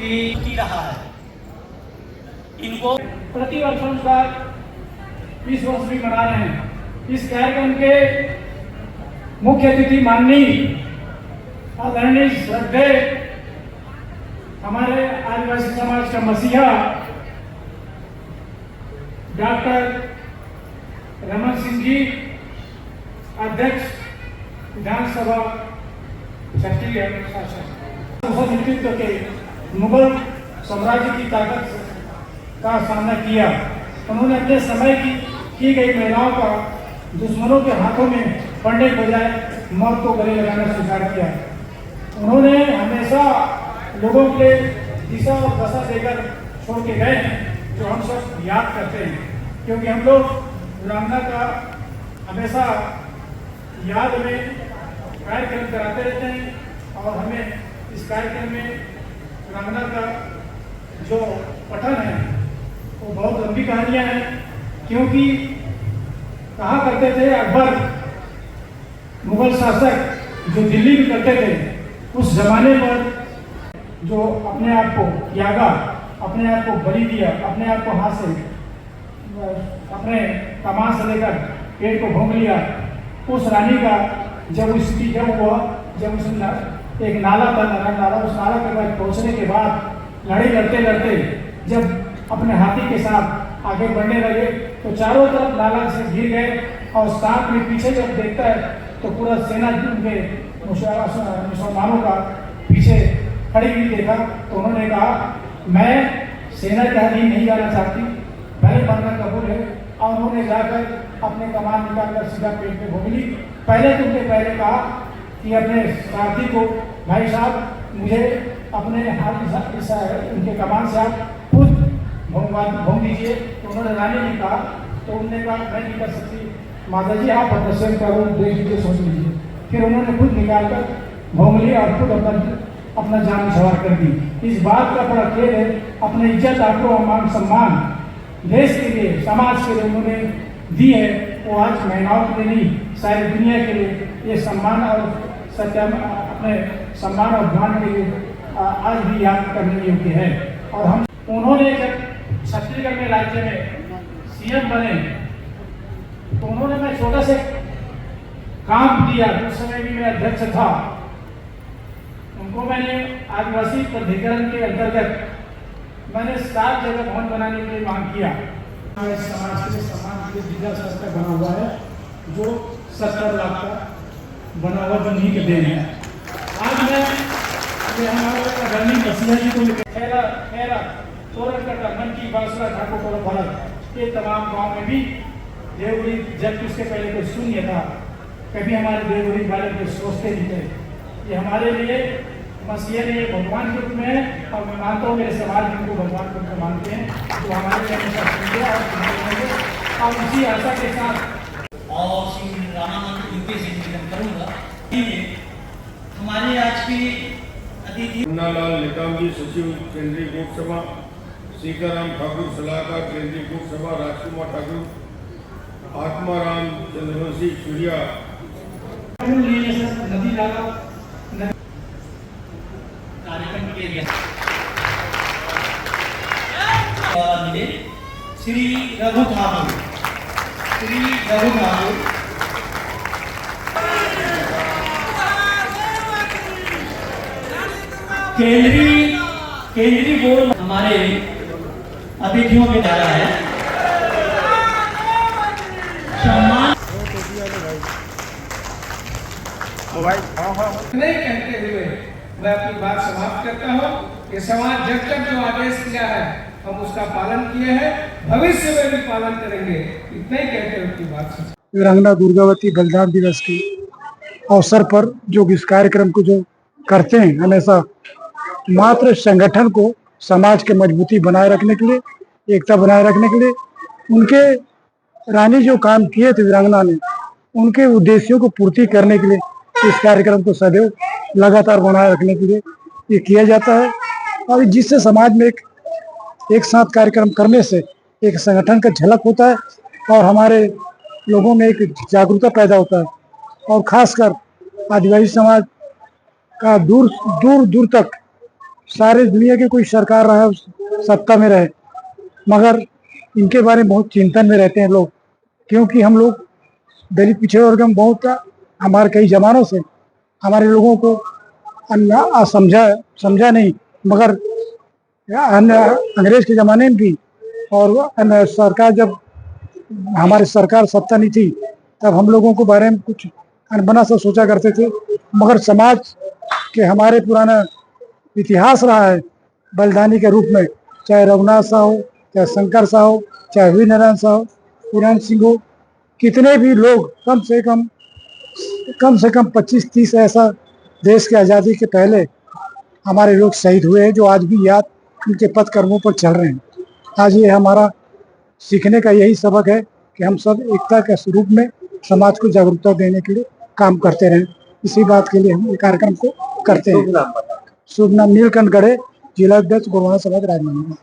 कि रहा है इनको प्रतिवर्ष अनुसार 20 वर्ष भी मना रहे हैं। इस कार्यक्रम के मुख्य अतिथि माननीय आदरणीय श्रद्धेय हमारे आदिवासी समाज का मसीहा डॉक्टर रमन सिंह जी, अध्यक्ष विधानसभा छत्तीसगढ़ शासन, नेतृत्व के मुगल साम्राज्य की ताकत का सामना किया। उन्होंने अपने समय की गई महिलाओं का दुश्मनों के हाथों में पड़ने के बजाय मौत को गले लगाना स्वीकार किया। उन्होंने हमेशा लोगों के दिशा और दशा देकर छोड़ के गए हैं, जो हम सब याद करते हैं, क्योंकि हम लोग वीरांगना का हमेशा याद में कार्यक्रम कराते रहते हैं और हमें इस कार्यक्रम में वीरांगना का जो पठन है वो बहुत लंबी कहानियां हैं, क्योंकि कहा करते थे अकबर मुगल शासक जो दिल्ली में करते थे, उस जमाने पर जो अपने आप को त्यागा, अपने आप को बलि दिया, अपने आप को हाथ से अपने कमान से लेकर पेट को भोग लिया, उस रानी का जब स्थिति जब उसने एक नाला था, नाला, उस नाला के बाद पहुंचने के बाद लड़ाई लड़ते लड़ते जब अपने हाथी के साथ आगे बढ़ने लगे तो चारों तरफ नाला से घिर गए और साथ में पीछे जब देखता है तो पूरा सेना उनके मुसलमानों का पीछे खड़ी हुई देखा। तो उन्होंने कहा, मैं सेना के अधीन नहीं जाना चाहती, पहले बनना कबूल है। और उन्होंने जाकर अपने कमान निकालकर सीधा पेट पे भोग ली। पहले तो उनके पहले कहा कि अपने सारथी को, भाई साहब मुझे अपने हाथ उनके कमान से आप खुद भोग दीजिए। तो उन्होंने रानी ने कहा, तो उन्होंने कहा मैं नहीं कर सकती, माता जी आप स्वयं का रूप देख लीजिए, सोच लीजिए। फिर उन्होंने खुद निकाल कर भोग लिया और खुद अपना जान सवार कर दी। इस बात का बड़ा खेद है, अपने इज्जत, आबरू, मान, सम्मान देश के लिए, समाज के लिए उन्होंने दी है, वो आज महिलाओं के लिए नहीं, सारी दुनिया के लिए ये सम्मान और अपने सम्मान और ध्यान के लिए आज भी याद करने योग्य है। और हम उन्होंने जब छत्तीसगढ़ में राज्य में सीएम बने तो उन्होंने मैं छोटा से काम किया, उस समय भी मैं अध्यक्ष था। उनको मैंने आदिवासी प्राधिकरण के अंतर्गत मैंने 7 जगह भवन बनाने के लिए मांग किया। समाज के लिए सम्मान के लिए जिला स्तर का बना हुआ है, जो 70 लाख का बना हुआ जो नहीं के देन है। आज मैं हमारे आदरणीय मसीहा जी को खैरा तोरण का मन की बासुरा ठाकुर को भारत ये तमाम गांव में भी देवगुड़ी, जबकि उसके पहले कोई शून्य था, कभी हमारे देवगुड़ी बारे में सोचते नहीं थे। ये हमारे लिए मसीहा ने भगवान के रूप में है और मैं मानता हूँ मेरे समाज जिनको भगवान के रूप में मानते हैं, जो हमारे लिए हमेशा सुनिए और इसी आशा के साथ और श्री रामानंद उनके से निवेदन करूँगा। हमारे आज की अतिथि मुन्नालाल नेताम जी, सचिव केंद्रीय लोकसभा, सीताराम ठाकुर सलाहकार केंद्रीय लोकसभा, राजकुमार ठाकुर, आत्माराम चंद्रवंशी सूर्या, नदी नाला कार्यक्रम के लिए मिले श्री रघु ठाकुर, केंद्रीय बोर्ड हमारे अतिथियों के द्वारा है सम्मान नहीं कहते हुए मैं अपनी बात समाप्त करता हूँ कि समाज जब तक जो आदेश किया है हम उसका पालन किए हैं, भविष्य में भी पालन करेंगे। इतना ही कहते हुए अपनी बात समाप्त। वीरांगना दुर्गावती बलिदान दिवस के अवसर पर जो इस कार्यक्रम को जो करते हैं, हमेशा मात्र संगठन को समाज के मजबूती बनाए रखने के लिए, एकता बनाए रखने के लिए, उनके रानी जो काम किए थे वीरांगना ने, उनके उद्देश्यों को पूर्ति करने के लिए इस कार्यक्रम को सदैव लगातार बनाए रखने के लिए ये किया जाता है। और जिससे समाज में एक साथ कार्यक्रम करने से एक संगठन का झलक होता है और हमारे लोगों में एक जागरूकता पैदा होता है। और खासकर आदिवासी समाज का दूर दूर दूर तक सारे दुनिया की कोई सरकार रहे, सत्ता में रहे, मगर इनके बारे में बहुत चिंतन में रहते हैं लोग, क्योंकि हम लोग दलित पिछड़े वर्ग में बहुत हमारे कई जमानों से हमारे लोगों को समझा नहीं, मगर अंग्रेज के ज़माने में भी और सरकार जब हमारी सरकार सत्ता नहीं थी तब हम लोगों को बारे में कुछ अनबना सा सोचा करते थे, मगर समाज के हमारे पुराना इतिहास रहा है बलिदानी के रूप में, चाहे रघुनाथ साहब हो, चाहे शंकर साहब हो, चाहे वीर नारायण साहब, पूरन सिंह हो, कितने भी लोग कम से कम 25-30 ऐसा देश की आज़ादी के पहले हमारे लोग शहीद हुए हैं, जो आज भी याद उनके पथ कर्मों पर चल रहे हैं। आज ये हमारा सीखने का यही सबक है कि हम सब एकता के स्वरूप में समाज को जागरूकता देने के लिए काम करते रहें। इसी बात के लिए हम ये कार्यक्रम को करते हैं। शुभ नाम नीलकंठ गढ़े, जिला अध्यक्ष गोरवाना समाज राजमानी।